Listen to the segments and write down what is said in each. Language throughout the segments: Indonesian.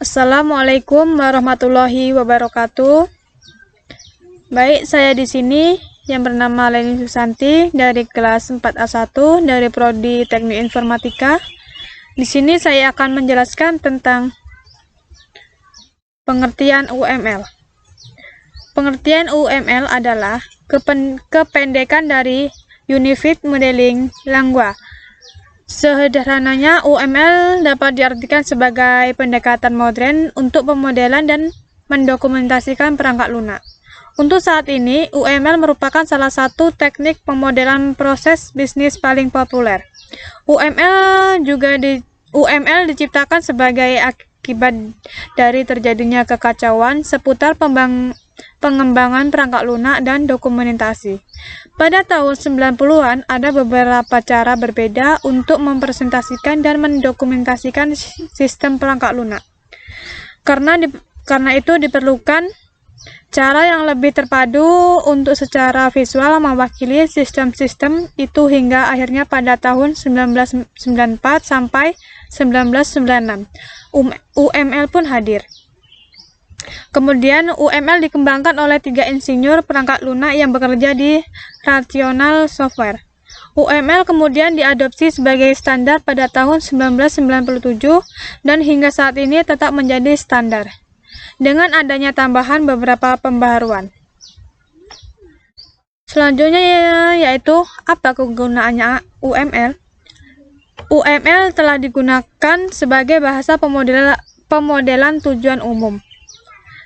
Assalamualaikum warahmatullahi wabarakatuh. Baik, saya di sini yang bernama Leni Susanti dari kelas 4A1 dari Prodi Teknik Informatika. Di sini saya akan menjelaskan tentang pengertian UML. Pengertian UML adalah kependekan dari Unified Modeling Language. Sederhananya, UML dapat diartikan sebagai pendekatan modern untuk pemodelan dan mendokumentasikan perangkat lunak. Untuk saat ini, UML merupakan salah satu teknik pemodelan proses bisnis paling populer. UML diciptakan sebagai akibat dari terjadinya kekacauan seputar pengembangan perangkat lunak dan dokumentasi. Pada tahun 90-an, ada beberapa cara berbeda untuk mempresentasikan dan mendokumentasikan sistem perangkat lunak. Karena itu diperlukan cara yang lebih terpadu untuk secara visual mewakili sistem-sistem itu hingga akhirnya pada tahun 1994 sampai 1996, UML pun hadir. Kemudian UML dikembangkan oleh 3 insinyur perangkat lunak yang bekerja di Rational Software. UML kemudian diadopsi sebagai standar pada tahun 1997 dan hingga saat ini tetap menjadi standar, dengan adanya tambahan beberapa pembaharuan. Selanjutnya yaitu apa kegunaannya UML? UML telah digunakan sebagai bahasa pemodelan tujuan umum,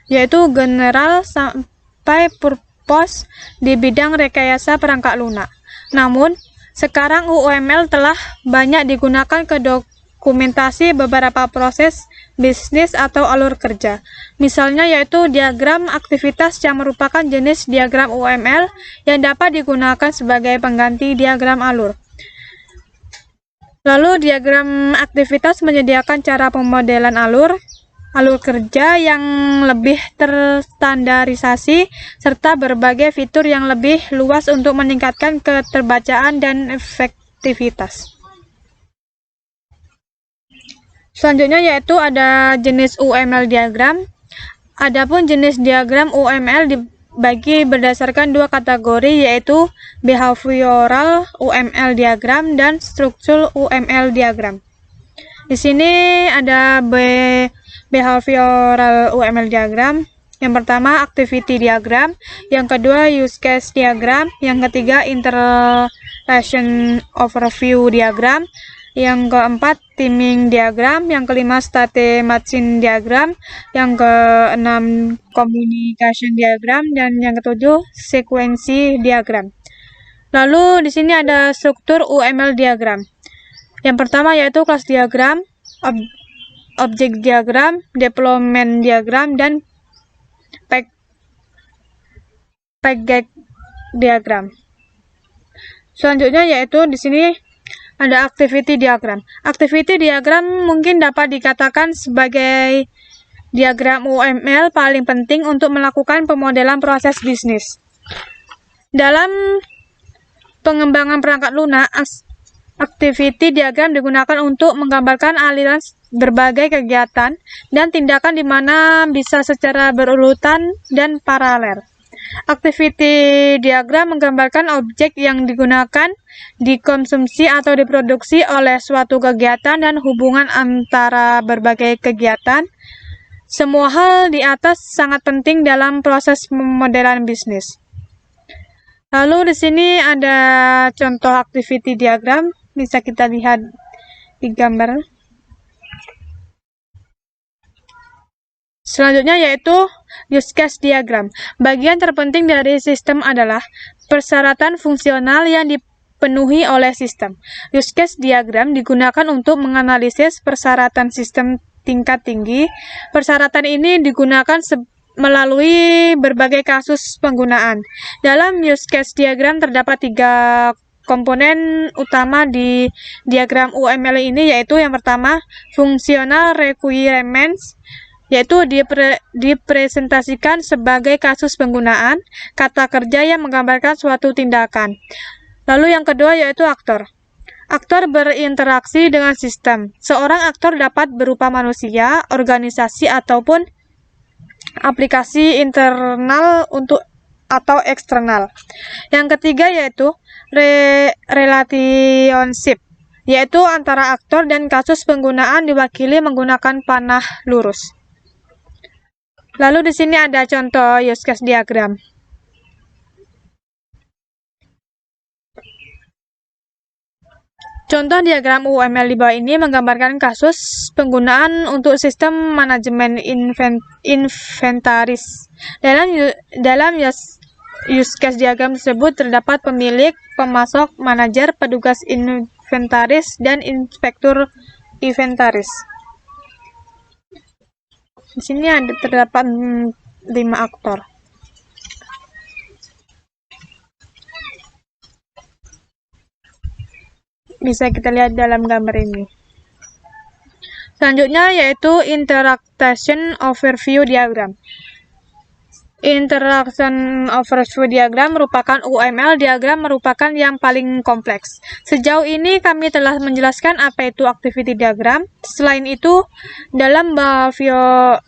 yaitu general sampai purpose di bidang rekayasa perangkat lunak. Namun, sekarang UML telah banyak digunakan ke dokumentasi beberapa proses bisnis atau alur kerja. Misalnya yaitu diagram aktivitas yang merupakan jenis diagram UML yang dapat digunakan sebagai pengganti diagram alur. Lalu diagram aktivitas menyediakan cara pemodelan alur kerja yang lebih terstandarisasi, serta berbagai fitur yang lebih luas untuk meningkatkan keterbacaan dan efektivitas. Selanjutnya yaitu ada jenis UML diagram. Adapun jenis diagram UML dibagi berdasarkan 2 kategori, yaitu behavioral UML diagram dan structural UML diagram. Di sini ada behavioral UML diagram. Yang pertama activity diagram, yang kedua use case diagram, yang ketiga interrelation overview diagram, yang keempat timing diagram, yang kelima state machine diagram, yang keenam communication diagram, dan yang ketujuh sekuensi diagram. Lalu di sini ada struktur UML diagram. Yang pertama yaitu kelas diagram, object diagram, deployment diagram, dan package diagram. Selanjutnya yaitu di sini ada activity diagram. Activity diagram mungkin dapat dikatakan sebagai diagram UML paling penting untuk melakukan pemodelan proses bisnis. Dalam pengembangan perangkat lunak, activity diagram digunakan untuk menggambarkan aliran berbagai kegiatan dan tindakan di mana bisa secara berurutan dan paralel. Activity diagram menggambarkan objek yang digunakan, dikonsumsi atau diproduksi oleh suatu kegiatan dan hubungan antara berbagai kegiatan. Semua hal di atas sangat penting dalam proses pemodelan bisnis. Lalu di sini ada contoh activity diagram, bisa kita lihat di gambar. Selanjutnya yaitu use case diagram. Bagian terpenting dari sistem adalah persyaratan fungsional yang dipenuhi oleh sistem. Use case diagram digunakan untuk menganalisis persyaratan sistem tingkat tinggi. Persyaratan ini digunakan melalui berbagai kasus penggunaan. Dalam use case diagram terdapat 3 komponen utama di diagram UML ini, yaitu yang pertama functional requirements, yaitu dipresentasikan sebagai kasus penggunaan, kata kerja yang menggambarkan suatu tindakan. Lalu yang kedua yaitu aktor. Aktor berinteraksi dengan sistem. Seorang aktor dapat berupa manusia, organisasi, ataupun aplikasi internal atau eksternal. Yang ketiga yaitu relationship, yaitu antara aktor dan kasus penggunaan diwakili menggunakan panah lurus. Lalu di sini ada contoh use case diagram. Contoh diagram UML di bawah ini menggambarkan kasus penggunaan untuk sistem manajemen inventaris. Dalam use case diagram tersebut terdapat pemilik, pemasok, manajer, petugas inventaris, dan inspektur inventaris. Di sini terdapat 5 aktor. Bisa kita lihat dalam gambar ini. Selanjutnya yaitu Interaction Overview Diagram. Interaction Overview Diagram merupakan UML diagram merupakan yang paling kompleks. Sejauh ini kami telah menjelaskan apa itu activity diagram. Selain itu, dalam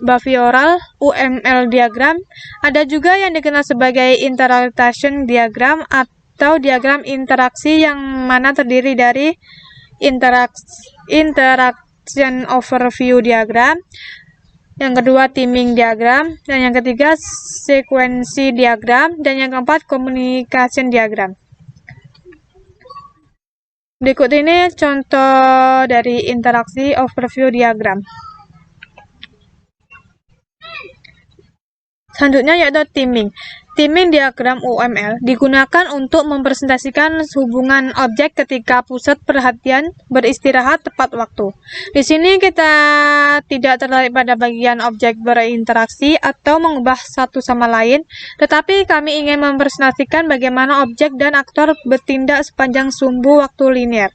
behavioral UML diagram ada juga yang dikenal sebagai interaction diagram atau diagram interaksi yang mana terdiri dari interaction overview diagram, yang kedua timing diagram, dan yang ketiga sekuensi diagram, dan yang keempat communication diagram. Berikut ini contoh dari interaksi overview diagram. Selanjutnya yaitu timing. Timing diagram UML digunakan untuk mempresentasikan hubungan objek ketika pusat perhatian beristirahat tepat waktu. Di sini kita tidak tertarik pada bagian objek berinteraksi atau mengubah satu sama lain, tetapi kami ingin mempresentasikan bagaimana objek dan aktor bertindak sepanjang sumbu waktu linear.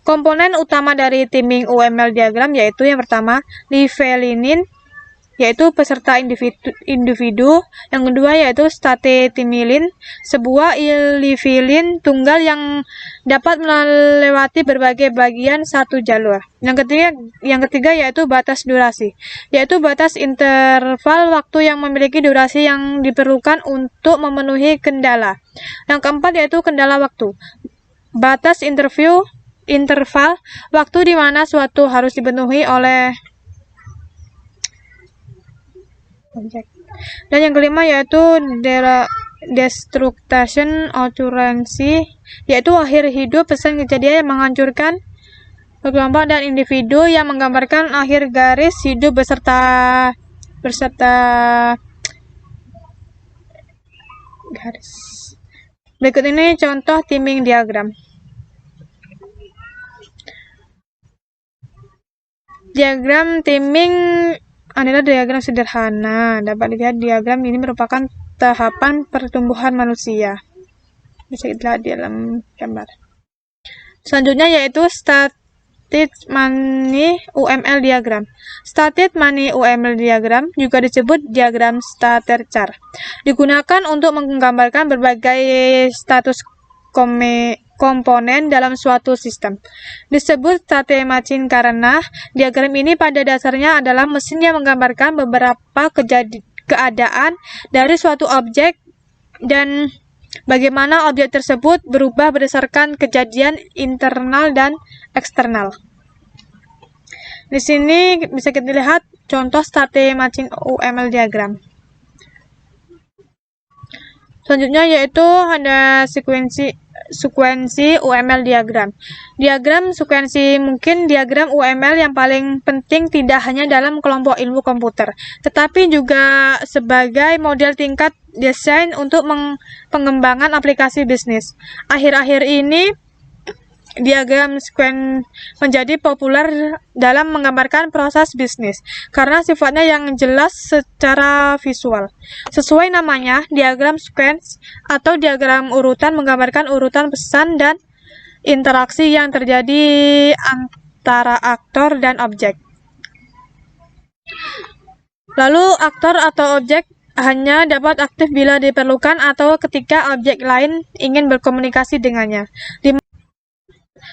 Komponen utama dari timing UML diagram yaitu yang pertama, Lievelein, yaitu peserta individu. Yang kedua yaitu statetimilin, sebuah Lievelein tunggal yang dapat melewati berbagai bagian satu jalur. Yang ketiga yaitu batas durasi, yaitu batas interval waktu yang memiliki durasi yang diperlukan untuk memenuhi kendala. Yang keempat yaitu kendala waktu, batas interval waktu di mana suatu harus dipenuhi oleh objek. Dan yang kelima yaitu destruction occurrence, yaitu akhir hidup pesan kejadian yang menghancurkan kelompok dan individu yang menggambarkan akhir garis hidup beserta garis. Berikut ini contoh timing diagram. Diagram timing adalah diagram sederhana. Dapat dilihat diagram ini merupakan tahapan pertumbuhan manusia. Bisa dilihat di dalam gambar. Selanjutnya yaitu Static Money UML diagram. Static Money UML diagram juga disebut diagram starter chart. Digunakan untuk menggambarkan berbagai status komponen dalam suatu sistem. Disebut state machine karena diagram ini pada dasarnya adalah mesin yang menggambarkan beberapa keadaan dari suatu objek dan bagaimana objek tersebut berubah berdasarkan kejadian internal dan eksternal. Di sini bisa kita lihat contoh state machine UML diagram. Selanjutnya yaitu ada sekuensi UML diagram. Diagram sekuensi mungkin diagram UML yang paling penting tidak hanya dalam kelompok ilmu komputer, tetapi juga sebagai model tingkat desain untuk pengembangan aplikasi bisnis. Akhir-akhir ini diagram sekuensi menjadi populer dalam menggambarkan proses bisnis karena sifatnya yang jelas secara visual. Sesuai namanya, diagram sekuensi atau diagram urutan menggambarkan urutan pesan dan interaksi yang terjadi antara aktor dan objek. Lalu aktor atau objek hanya dapat aktif bila diperlukan atau ketika objek lain ingin berkomunikasi dengannya.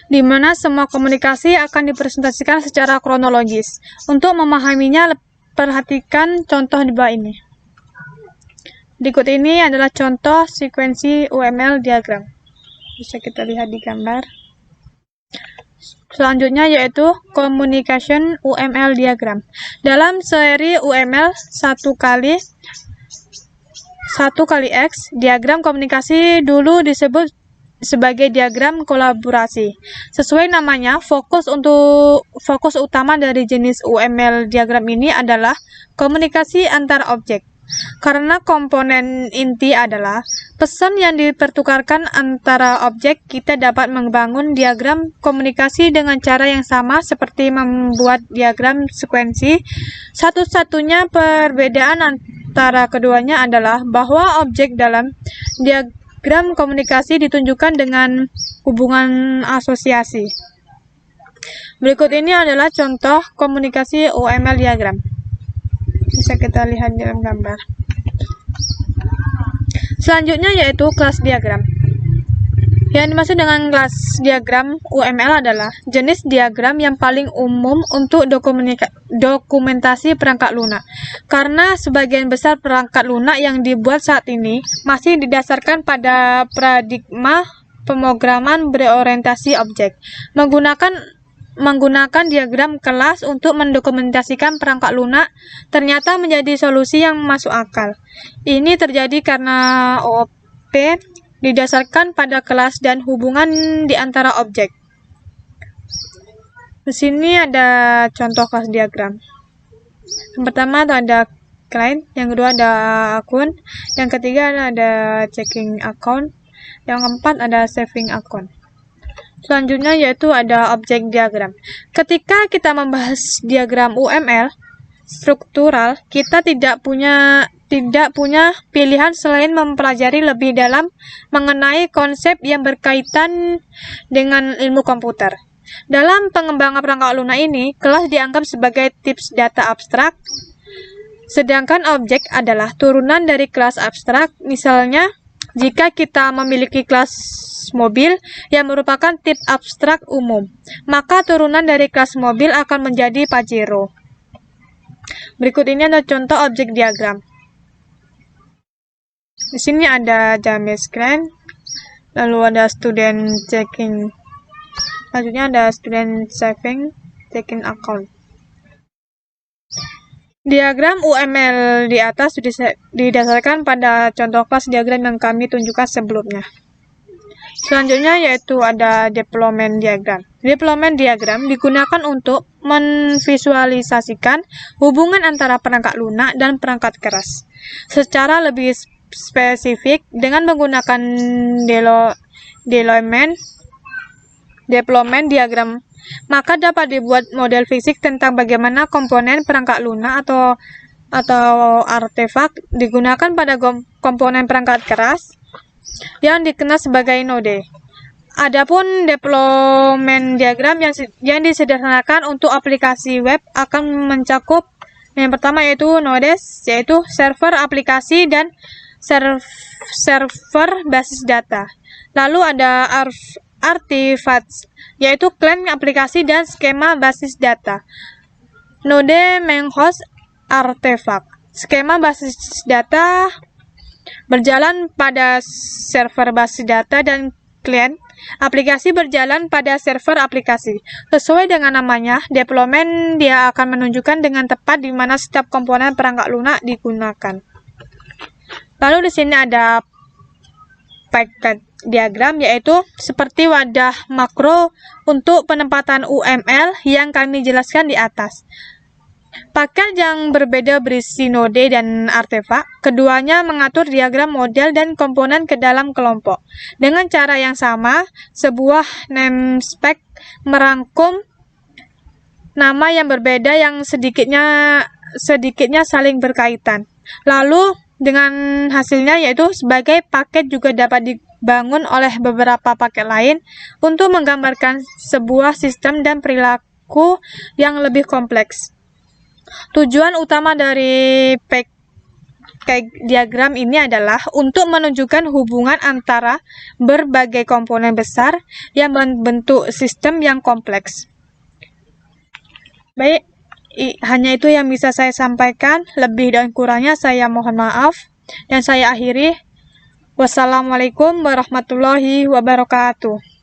di mana semua komunikasi akan dipresentasikan secara kronologis. Untuk memahaminya, perhatikan contoh di bawah ini. Berikut ini adalah contoh sekuensi UML diagram. Bisa kita lihat di gambar. Selanjutnya yaitu communication UML diagram. Dalam seri UML 1x, diagram komunikasi dulu disebut sebagai diagram kolaborasi. Sesuai namanya, fokus utama dari jenis UML diagram ini adalah komunikasi antar objek. Karena komponen inti adalah pesan yang dipertukarkan antara objek, kita dapat membangun diagram komunikasi dengan cara yang sama seperti membuat diagram sekuensi. Satu-satunya perbedaan antara keduanya adalah bahwa objek dalam diagram komunikasi ditunjukkan dengan hubungan asosiasi. Berikut ini adalah contoh komunikasi UML diagram. Bisa kita lihat dalam gambar. Selanjutnya yaitu kelas diagram. Yang dimaksud dengan kelas diagram UML adalah jenis diagram yang paling umum untuk dokumentasi perangkat lunak. Karena sebagian besar perangkat lunak yang dibuat saat ini masih didasarkan pada paradigma pemrograman berorientasi objek. Menggunakan diagram kelas untuk mendokumentasikan perangkat lunak ternyata menjadi solusi yang masuk akal. Ini terjadi karena OOP didasarkan pada kelas dan hubungan di antara objek. Di sini ada contoh kelas diagram. Yang pertama ada client, yang kedua ada akun, yang ketiga ada checking account, yang keempat ada saving account. Selanjutnya yaitu ada objek diagram. Ketika kita membahas diagram UML struktural, kita tidak punya pilihan selain mempelajari lebih dalam mengenai konsep yang berkaitan dengan ilmu komputer. Dalam pengembangan perangkat lunak ini, kelas dianggap sebagai tips data abstrak, sedangkan objek adalah turunan dari kelas abstrak. Misalnya, jika kita memiliki kelas mobil yang merupakan tip abstrak umum, maka turunan dari kelas mobil akan menjadi Pajero. Berikut ini adalah contoh objek diagram. Di sini ada damage claim, lalu ada student checking, selanjutnya ada student saving checking account. Diagram UML di atas didasarkan pada contoh kelas diagram yang kami tunjukkan sebelumnya. Selanjutnya yaitu ada deployment diagram. Deployment diagram digunakan untuk memvisualisasikan hubungan antara perangkat lunak dan perangkat keras. Secara lebih spesifik, dengan menggunakan deployment diagram, maka dapat dibuat model fisik tentang bagaimana komponen perangkat lunak atau artefak digunakan pada komponen perangkat keras yang dikenal sebagai node. Adapun deployment diagram yang disederhanakan untuk aplikasi web akan mencakup yang pertama yaitu nodes, yaitu server aplikasi dan server basis data. Lalu ada artifacts, yaitu klaim aplikasi dan skema basis data. Node main host artefak. Skema basis data berjalan pada server basis data dan klien aplikasi berjalan pada server aplikasi. Sesuai dengan namanya, deployment dia akan menunjukkan dengan tepat di mana setiap komponen perangkat lunak digunakan. Lalu di sini ada packet diagram, yaitu seperti wadah makro untuk penempatan UML yang kami jelaskan di atas. Paket yang berbeda berisi node dan artefak. Keduanya mengatur diagram model dan komponen ke dalam kelompok. Dengan cara yang sama, sebuah namespace merangkum nama yang berbeda yang sedikitnya saling berkaitan. Lalu dengan hasilnya yaitu sebagai paket juga dapat dibangun oleh beberapa paket lain untuk menggambarkan sebuah sistem dan perilaku yang lebih kompleks. Tujuan utama dari kayak diagram ini adalah untuk menunjukkan hubungan antara berbagai komponen besar yang membentuk sistem yang kompleks. Baik, hanya itu yang bisa saya sampaikan. Lebih dan kurangnya saya mohon maaf. Dan saya akhiri. Wassalamualaikum warahmatullahi wabarakatuh.